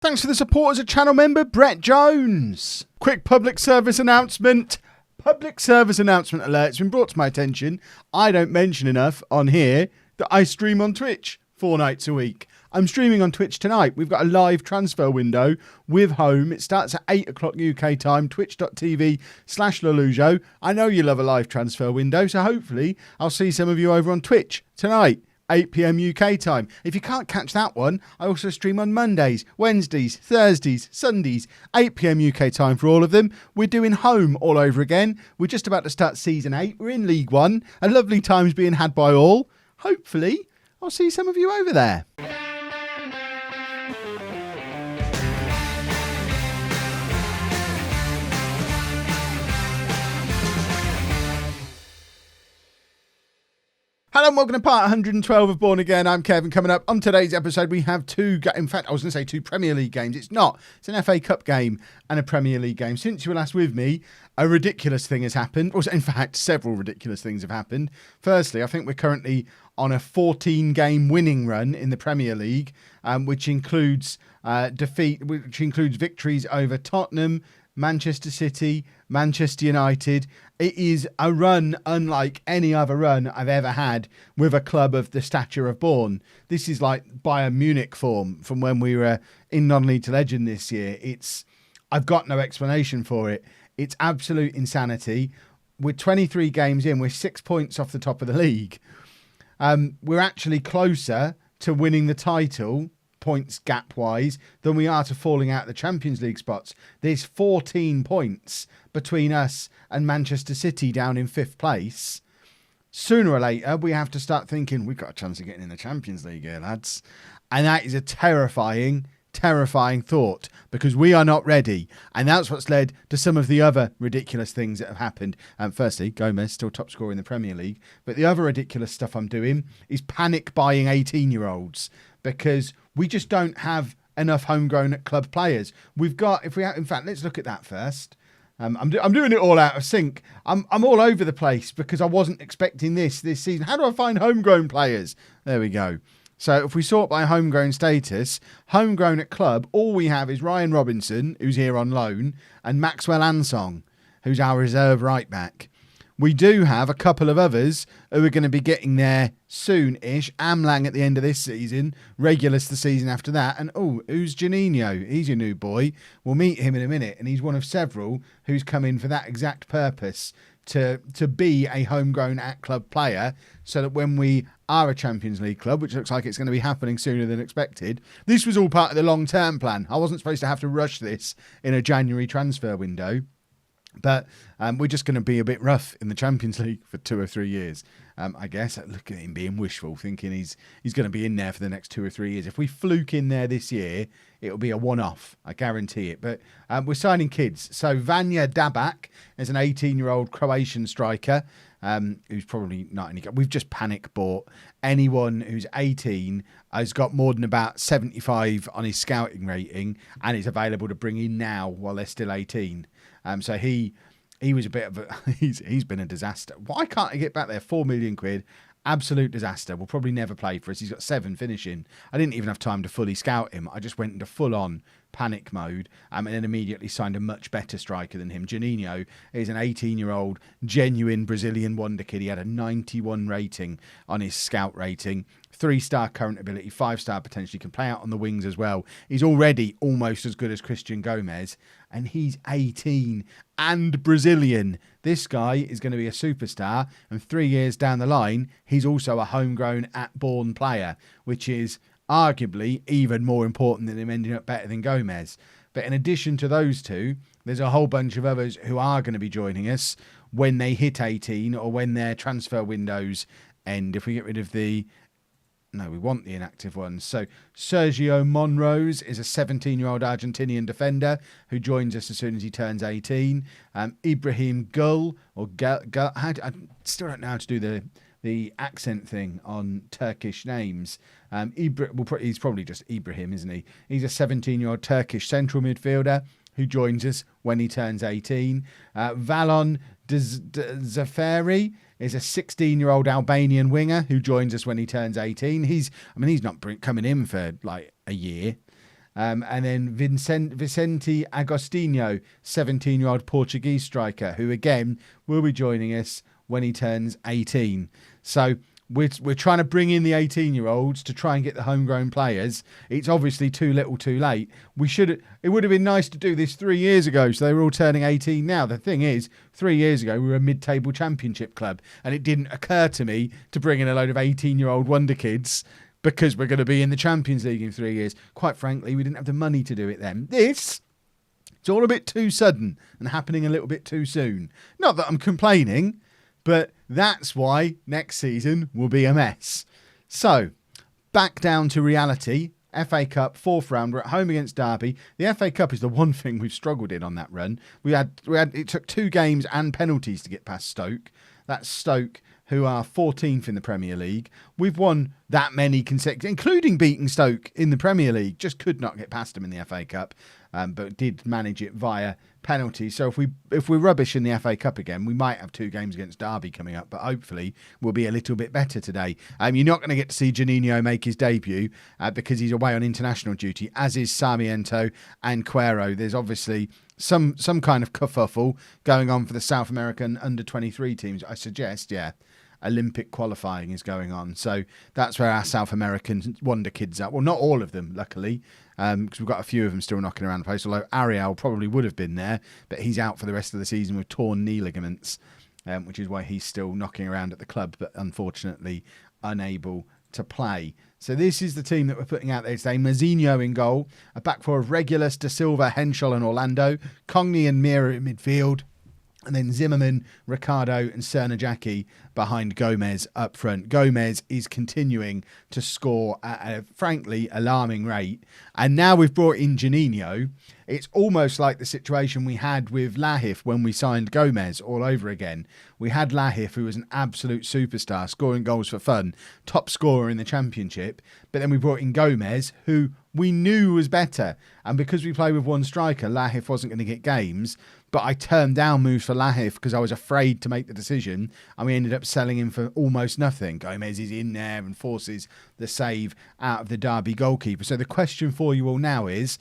Thanks for the support as a channel member, Brett Jones. Quick public service announcement. Public service announcement alert. It's been brought to my attention. I don't mention enough on here that I stream on Twitch 4 nights a week. I'm streaming on Twitch tonight. We've got a live transfer window with Home. It starts at 8 o'clock UK time, twitch.tv/LOLLUJO. I know you love a live transfer window, so hopefully I'll see some of you over on Twitch tonight. 8 PM UK time. If you can't catch that one, I also stream on Mondays, Wednesdays, Thursdays, Sundays, 8 PM UK time for all of them. We're doing Home all over again. We're just about to start Season 8. We're in League 1. A lovely time's being had by all. Hopefully, I'll see some of you over there. Hello and welcome to part 112 of Bourne Again. I'm Kevin. Coming up on today's episode, we have two Premier League games. It's not. It's an FA Cup game and a Premier League game. Since you were last with me, a ridiculous thing has happened. Or in fact, several ridiculous things have happened. Firstly, I think we're currently on a 14-game winning run in the Premier League, which includes victories over Tottenham, Manchester City, Manchester United. It is a run unlike any other run I've ever had with a club of the stature of Bourne. This is like Bayern Munich form from when we were in non-league to legend this year. I've got no explanation for it. It's absolute insanity. We're 23 games in. We're 6 points off the top of the league. We're actually closer to winning the title points gap wise than we are to falling out of the Champions League spots. There's 14 points between us and Manchester City down in 5th place. Sooner or later, we have to start thinking we've got a chance of getting in the Champions League here, lads. And that is a terrifying thought because we are not ready. And that's what's led to some of the other ridiculous things that have happened. Firstly, Gomez still top scorer in the Premier League. But the other ridiculous stuff I'm doing is panic buying 18-year-olds because we just don't have enough homegrown club players. In fact, let's look at that first. I'm doing it all out of sync. I'm all over the place because I wasn't expecting this season. How do I find homegrown players? There we go. So if we sort by homegrown status, homegrown at club, all we have is Ryan Robinson, who's here on loan, and Maxwell Ansong, who's our reserve right back. We do have a couple of others who are going to be getting there soon-ish. Amlang at the end of this season, Regulus the season after that. And, who's Janino? He's your new boy. We'll meet him in a minute. And he's one of several who's come in for that exact purpose, to be a homegrown at-club player, so that when we are a Champions League club, which looks like it's going to be happening sooner than expected, this was all part of the long-term plan. I wasn't supposed to have to rush this in a January transfer window. But we're just going to be a bit rough in the Champions League for 2 or 3 years, I guess. Look at him being wishful, thinking he's going to be in there for the next 2 or 3 years. If we fluke in there this year, it'll be a one-off. I guarantee it. But we're signing kids. So Vanja Dabak is an 18-year-old Croatian striker who's probably not any good. We've just panic bought anyone who's 18 has got more than about 75 on his scouting rating and is available to bring in now while they're still 18. So he was a bit of a he's been a disaster. Why can't I get back there? 4 million quid, absolute disaster. Will probably never play for us. He's got 7 finishing. I didn't even have time to fully scout him. I just went into full on panic mode and then immediately signed a much better striker than him. Janino is an 18-year-old genuine Brazilian wonder kid. He had a 91 rating on his scout rating. 3-star current ability, 5-star potentially, can play out on the wings as well. He's already almost as good as Christian Gomez, and he's 18 and Brazilian. This guy is going to be a superstar, and 3 years down the line, he's also a homegrown at-Bourne player, which is arguably even more important than him ending up better than Gomez. But in addition to those two, there's a whole bunch of others who are going to be joining us when they hit 18 or when their transfer windows end. If we get rid of we want the inactive ones. So Sergio Monrose is a 17-year-old Argentinian defender who joins us as soon as he turns 18. Ibrahim Gul, I still don't know how to do the accent thing on Turkish names. He's probably just Ibrahim, isn't he? He's a 17-year-old Turkish central midfielder who joins us when he turns 18. Valon Zafari is a 16-year-old Albanian winger who joins us when he turns 18. He's not coming in for like a year. And then Vicente Agostinho, 17-year-old Portuguese striker, who again will be joining us when he turns 18. So we're trying to bring in the 18-year-olds to try and get the homegrown players. It's obviously too little too late. It would have been nice to do this 3 years ago, so they were all turning 18 now. The thing is, 3 years ago, we were a mid-table championship club, and it didn't occur to me to bring in a load of 18-year-old wonder kids because we're going to be in the Champions League in 3 years. Quite frankly, we didn't have the money to do it then. It's all a bit too sudden and happening a little bit too soon. Not that I'm complaining, but that's why next season will be a mess. So, back down to reality. FA Cup, 4th round. We're at home against Derby. The FA Cup is the one thing we've struggled in on that run. It took 2 games and penalties to get past Stoke. That's Stoke, who are 14th in the Premier League. We've won that many consecutive, including beating Stoke in the Premier League. Just could not get past them in the FA Cup, but did manage it via penalties. So if we're rubbish in the FA Cup again, we might have 2 games against Derby coming up, but hopefully we'll be a little bit better today. You're not going to get to see Juninho make his debut because he's away on international duty, as is Sarmiento and Quero. There's obviously some kind of kerfuffle going on for the South American under-23 teams. I suggest, Olympic qualifying is going on. So that's where our South American wonder kids are. Well, not all of them, luckily, because we've got a few of them still knocking around the place, although Ariel probably would have been there, but he's out for the rest of the season with torn knee ligaments, which is why he's still knocking around at the club, but unfortunately unable to play. So this is the team that we're putting out there today. Mazinho in goal, a back four of Regulus, Da Silva, Henschel and Orlando, Cogney and Mira in midfield, and then Zimmerman, Ricardo and Cernajacki behind Gomez up front. Gomez is continuing to score at a frankly alarming rate. And now we've brought in Juninho. It's almost like the situation we had with Lahif when we signed Gomez all over again. We had Lahif, who was an absolute superstar, scoring goals for fun, top scorer in the Championship. But then we brought in Gomez, who we knew was better. And because we play with one striker, Lahif wasn't going to get games. But I turned down moves for Lahif because I was afraid to make the decision, and we ended up selling him for almost nothing. Gomez is in there and forces the save out of the Derby goalkeeper. So the question for you all now is,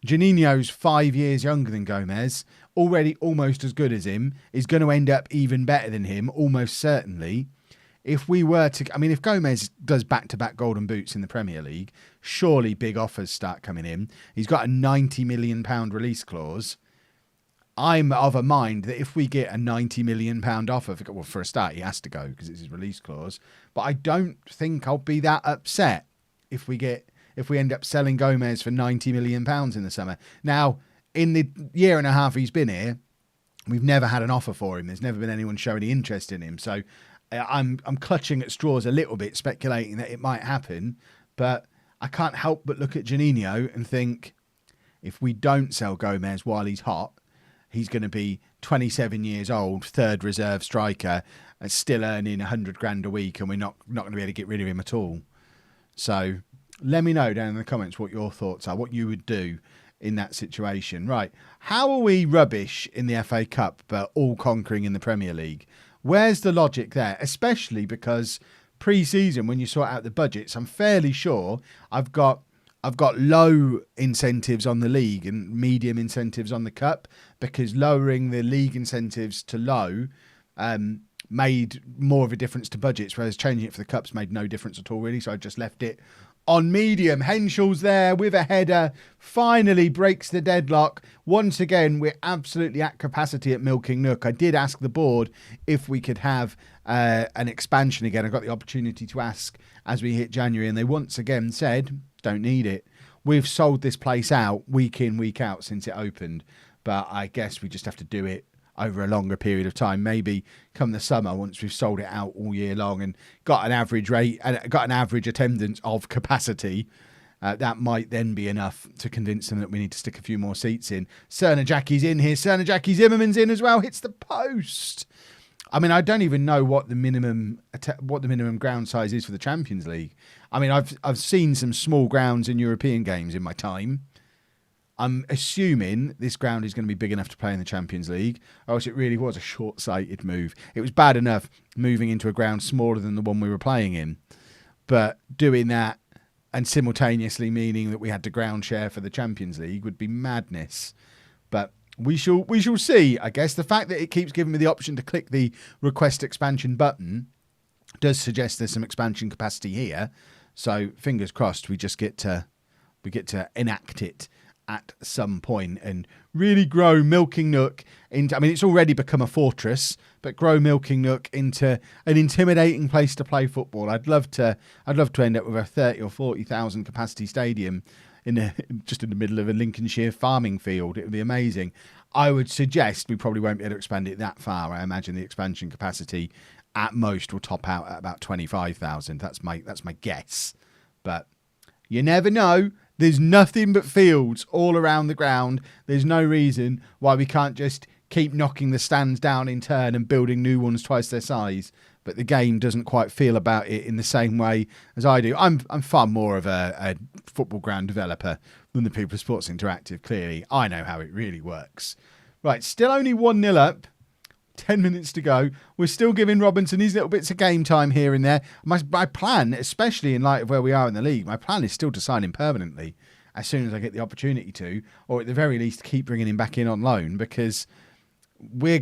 Juninho's 5 years younger than Gomez, already almost as good as him, is going to end up even better than him, almost certainly. If Gomez does back-to-back golden boots in the Premier League, surely big offers start coming in. He's got a £90 million release clause. I'm of a mind that if we get a £90 million offer, for a start, he has to go because it's his release clause. But I don't think I'll be that upset if we end up selling Gomez for £90 million in the summer. Now, in the year and a half he's been here, we've never had an offer for him. There's never been anyone show any interest in him. So I'm clutching at straws a little bit, speculating that it might happen. But I can't help but look at Juninho and think, if we don't sell Gomez while he's hot, he's going to be 27 years old, third reserve striker, and still earning 100 grand a week, and we're not going to be able to get rid of him at all. So let me know down in the comments what your thoughts are, what you would do in that situation. Right, how are we rubbish in the FA Cup but all conquering in the Premier League? Where's the logic there? Especially because pre-season, when you sort out the budgets, I'm fairly sure I've got low incentives on the league and medium incentives on the cup, because lowering the league incentives to low made more of a difference to budgets, whereas changing it for the cups made no difference at all, really. So I just left it on medium. Henschel's there with a header, finally breaks the deadlock. Once again, we're absolutely at capacity at Milking Nook. I did ask the board if we could have an expansion again. I got the opportunity to ask as we hit January, and they once again said, don't need it. We've sold this place out week in, week out since it opened, but I guess we just have to do it over a longer period of time. Maybe come the summer, once we've sold it out all year long and got an average rate and got an average attendance of capacity, that might then be enough to convince them that we need to stick a few more seats in. Cernajacki's in here. Cernajacki Zimmerman's in as well. Hits the post. I mean, I don't even know what the minimum ground size is for the Champions League. I mean, I've seen some small grounds in European games in my time. I'm assuming this ground is going to be big enough to play in the Champions League, or else it really was a short-sighted move. It was bad enough moving into a ground smaller than the one we were playing in, but doing that and simultaneously meaning that we had to ground share for the Champions League would be madness. But we shall see. I guess the fact that it keeps giving me the option to click the request expansion button does suggest there's some expansion capacity here. So fingers crossed we get to enact it at some point and really grow Milking Nook into, I mean, it's already become a fortress, but grow Milking Nook into an intimidating place to play football. I'd love to end up with a 30 or 40,000 capacity stadium just in the middle of a Lincolnshire farming field. It would be amazing. I would suggest we probably won't be able to expand it that far. I imagine the expansion capacity at most will top out at about 25,000. That's my guess. But you never know. There's nothing but fields all around the ground. There's no reason why we can't just keep knocking the stands down in turn and building new ones twice their size. But the game doesn't quite feel about it in the same way as I do. I'm far more of a football ground developer than the people of Sports Interactive, clearly. I know how it really works. Right, still only 1-0 up. 10 minutes to go. We're still giving Robinson these little bits of game time here and there. My plan, especially in light of where we are in the league, my plan is still to sign him permanently as soon as I get the opportunity to, or at the very least keep bringing him back in on loan, because we're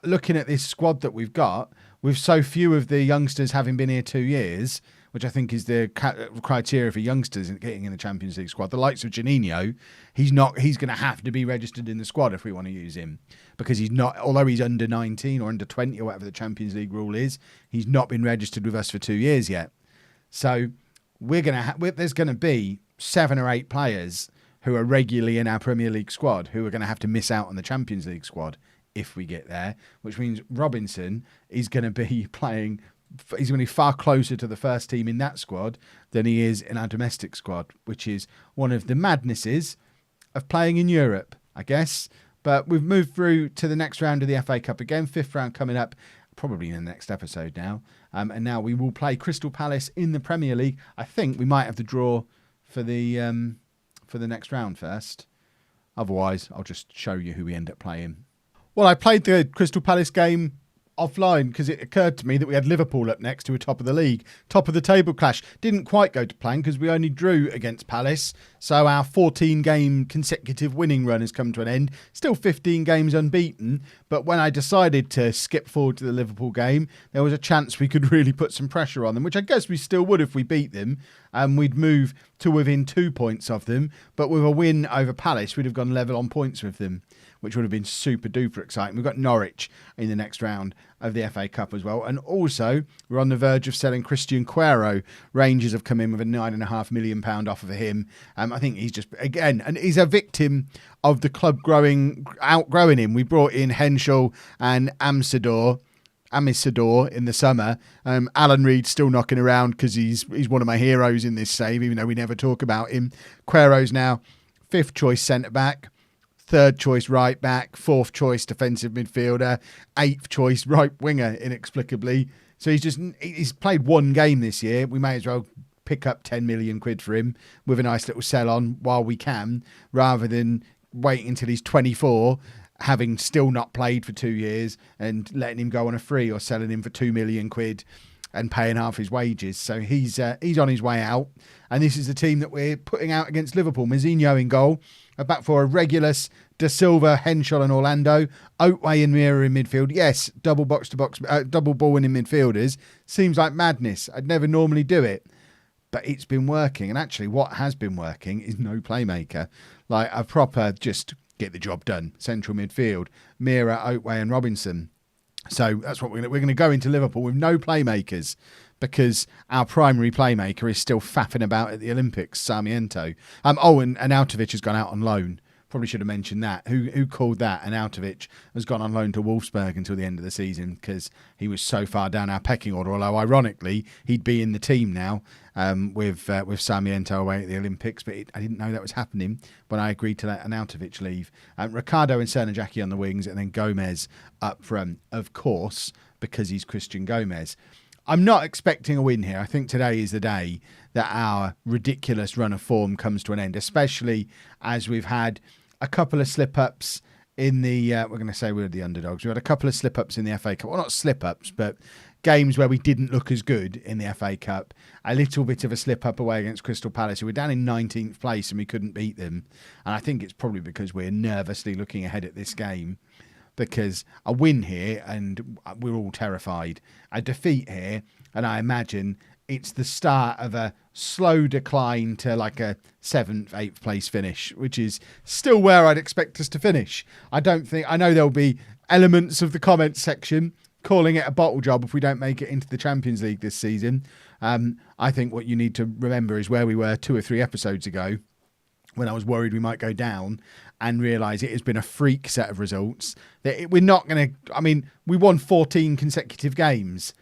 looking at this squad that we've got with so few of the youngsters having been here 2 years, which I think is the criteria for youngsters getting in the Champions League squad. The likes of Janino, he's going to have to be registered in the squad if we want to use him, because he's not, although he's under 19 or under 20 or whatever the Champions League rule is, he's not been registered with us for 2 years yet. So there's going to be 7 or 8 players who are regularly in our Premier League squad who are going to have to miss out on the Champions League squad if we get there, which means Robinson is going to be playing. He's going to be far closer to the first team in that squad than he is in our domestic squad, which is one of the madnesses of playing in Europe, I guess. But we've moved through to the next round of the FA Cup again, 5th round coming up, probably in the next episode now. And now we will play Crystal Palace in the Premier League. I think we might have the draw for the next round first. Otherwise, I'll just show you who we end up playing. Well, I played the Crystal Palace game offline because it occurred to me that we had Liverpool up next, who were top of the league, top of the table clash. Didn't quite go to plan because we only drew against Palace, so our 14-game consecutive winning run has come to an end. Still 15 games unbeaten, but when I decided to skip forward to the Liverpool game, there was a chance we could really put some pressure on them, which I guess we still would if we beat them, and we'd move to within 2 points of them. But with a win over Palace, we'd have gone level on points with them, which would have been super duper exciting. We've got Norwich in the next round of the FA Cup as well. And also, we're on the verge of selling Christian Quero. Rangers have come in with a £9.5 million offer for him. I think he's just, again, and he's a victim of the club outgrowing him. We brought in Henschel and Amisador in the summer. Alan Reid's still knocking around because he's one of my heroes in this save, even though we never talk about him. Quero's now 5th choice centre-back. 3rd choice right back, 4th choice defensive midfielder, 8th choice right winger, inexplicably. So he's played 1 game this year. We may as well pick up 10 million quid for him with a nice little sell on while we can, rather than waiting until he's 24, having still not played for 2 years, and letting him go on a free or selling him for 2 million quid and paying half his wages. So he's on his way out. And this is the team that we're putting out against Liverpool. Mourinho in goal. A back four of Regulus, Da Silva, Henschel and Orlando. Oatway and Mira in midfield. Yes, double box-to-box, double ball-winning midfielders. Seems like madness. I'd never normally do it. But it's been working. And actually what has been working is no playmaker. Like a proper just get the job done. Central midfield. Mira, Oatway and Robinson. So that's what we're going to go into Liverpool with no playmakers, because our primary playmaker is still faffing about at the Olympics, Sarmiento. And Autovich has gone out on loan. Probably should have mentioned that. Who called that? And Autovich has gone on loan to Wolfsburg until the end of the season because he was so far down our pecking order. Although ironically, he'd be in the team now with Sarmiento away at the Olympics. But I didn't know that was happening when I agreed to let Autovich leave. Ricardo and Cernajacki on the wings, and then Gomez up front, of course, because he's Christian Gomez. I'm not expecting a win here. I think today is the day that our ridiculous run of form comes to an end, especially as we've had a couple of slip-ups in the... we're going to say we're the underdogs. We had a couple of slip-ups in the FA Cup. Well, not slip-ups, but games where we didn't look as good in the FA Cup. A little bit of a slip up away against Crystal Palace, who were down in 19th place and we couldn't beat them. And I think it's probably because we're nervously looking ahead at this game, because a win here and we're all terrified. A defeat here, and I imagine it's the start of a slow decline to like a 7th, 8th place finish, which is still where I'd expect us to finish. I know there'll be elements of the comments section calling it a bottle job if we don't make it into the Champions League this season. I think what you need to remember is where we were 2 or 3 episodes ago when I was worried we might go down, and realise it has been a freak set of results. We're not going to... we won 14 consecutive games.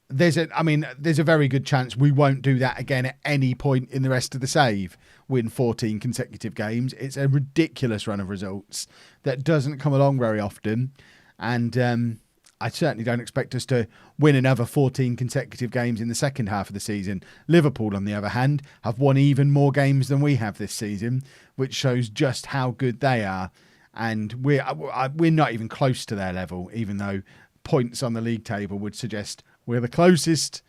There's a very good chance we won't do that again at any point in the rest of the save. Win 14 consecutive games. It's a ridiculous run of results that doesn't come along very often. And I certainly don't expect us to win another 14 consecutive games in the second half of the season. Liverpool, on the other hand, have won even more games than we have this season, which shows just how good they are. And we're not even close to their level, even though points on the league table would suggest we're the closest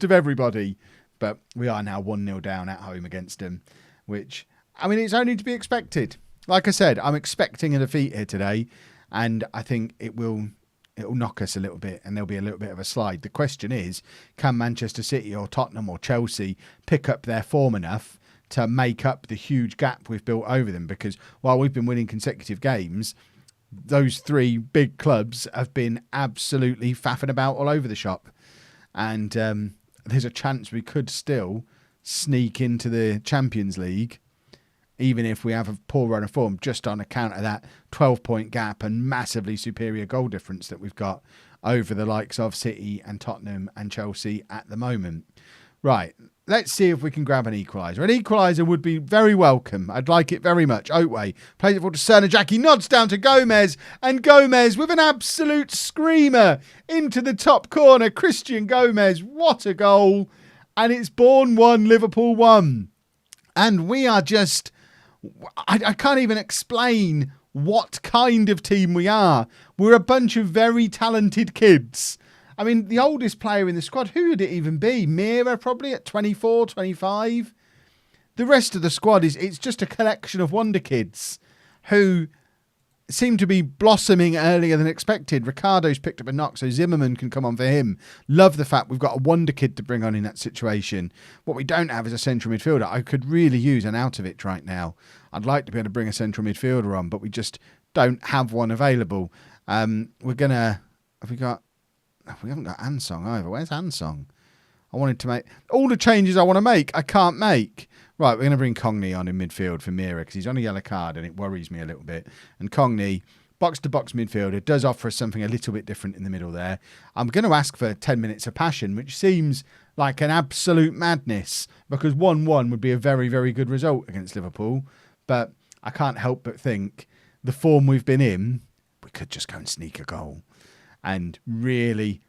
of everybody. But we are now 1-0 down at home against them, which, it's only to be expected. Like I said, I'm expecting a defeat here today, and I think it'll knock us a little bit, and there'll be a little bit of a slide. The question is, can Manchester City or Tottenham or Chelsea pick up their form enough to make up the huge gap we've built over them? Because while we've been winning consecutive games, those 3 big clubs have been absolutely faffing about all over the shop. And there's a chance we could still sneak into the Champions League, even if we have a poor run of form, just on account of that 12-point gap and massively superior goal difference that we've got over the likes of City and Tottenham and Chelsea at the moment. Right, let's see if we can grab an equaliser. An equaliser would be very welcome. I'd like it very much. Oatway plays it forward to Serna Jackie, nods down to Gomez, and Gomez with an absolute screamer into the top corner. Christian Gomez, what a goal. And it's Bourne 1, Liverpool 1. And we are just... I can't even explain what kind of team we are. We're a bunch of very talented kids. The oldest player in the squad, who would it even be? Mira, probably at 24, 25. The rest of the squad it's just a collection of wonder kids who seem to be blossoming earlier than expected. Ricardo's picked up a knock, so Zimmerman can come on for him. Love the fact we've got a wonder kid to bring on in that situation. What we don't have is a central midfielder. I could really use an out of it right now. I'd like to be able to bring a central midfielder on, but we just don't have one available. We haven't got Ansong either. Where's Ansong? I wanted to make all the changes I want to make. I can't make. Right, we're going to bring Cogney on in midfield for Mira because he's on a yellow card and it worries me a little bit. And Cogney, box-to-box midfielder, does offer us something a little bit different in the middle there. I'm going to ask for 10 minutes of passion, which seems like an absolute madness because 1-1 would be a very, very good result against Liverpool. But I can't help but think the form we've been in, we could just go and sneak a goal and really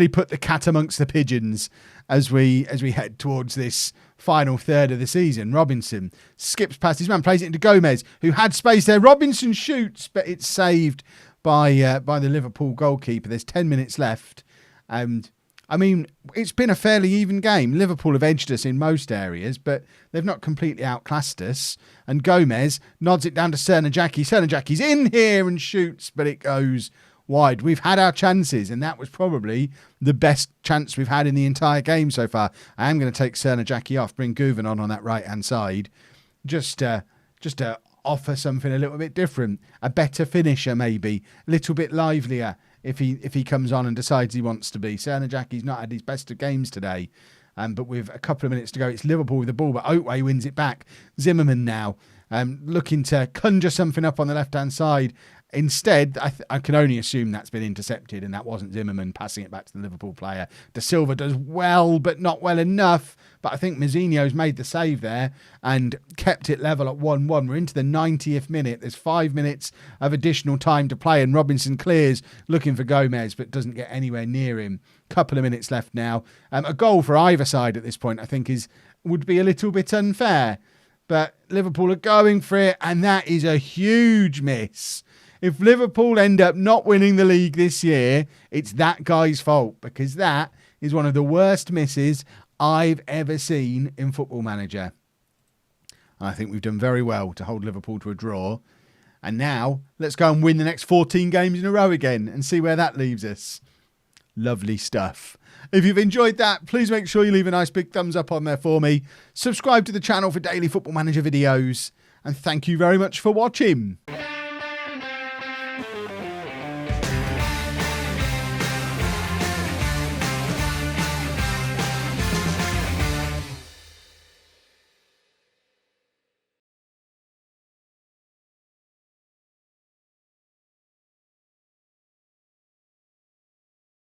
put the cat amongst the pigeons as we head towards this final third of the season. Robinson skips past his man, plays it into Gomez, who had space there. Robinson shoots, but it's saved by the Liverpool goalkeeper. There's 10 minutes left. And it's been a fairly even game. Liverpool have edged us in most areas, but they've not completely outclassed us. And Gomez nods it down to Serna Jackie. Serna Jackie's in here and shoots, but it goes wide. We've had our chances, and that was probably the best chance we've had in the entire game so far. I am going to take Serna Jackie off, bring Guven on that right-hand side, just to offer something a little bit different, a better finisher maybe, a little bit livelier if he comes on and decides he wants to be. Serna Jackie's not had his best of games today, but with a couple of minutes to go, it's Liverpool with the ball, but Oatway wins it back. Zimmerman now looking to conjure something up on the left-hand side. Instead, I can only assume that's been intercepted and that wasn't Zimmerman passing it back to the Liverpool player. Da Silva does well, but not well enough. But I think Mourinho's made the save there and kept it level at 1-1. We're into the 90th minute. There's 5 minutes of additional time to play and Robinson clears looking for Gomez but doesn't get anywhere near him. Couple of minutes left now. A goal for either side at this point I think would be a little bit unfair. But Liverpool are going for it and that is a huge miss. If Liverpool end up not winning the league this year, it's that guy's fault, because that is one of the worst misses I've ever seen in Football Manager. I think we've done very well to hold Liverpool to a draw. And now, let's go and win the next 14 games in a row again and see where that leaves us. Lovely stuff. If you've enjoyed that, please make sure you leave a nice big thumbs up on there for me. Subscribe to the channel for daily Football Manager videos. And thank you very much for watching.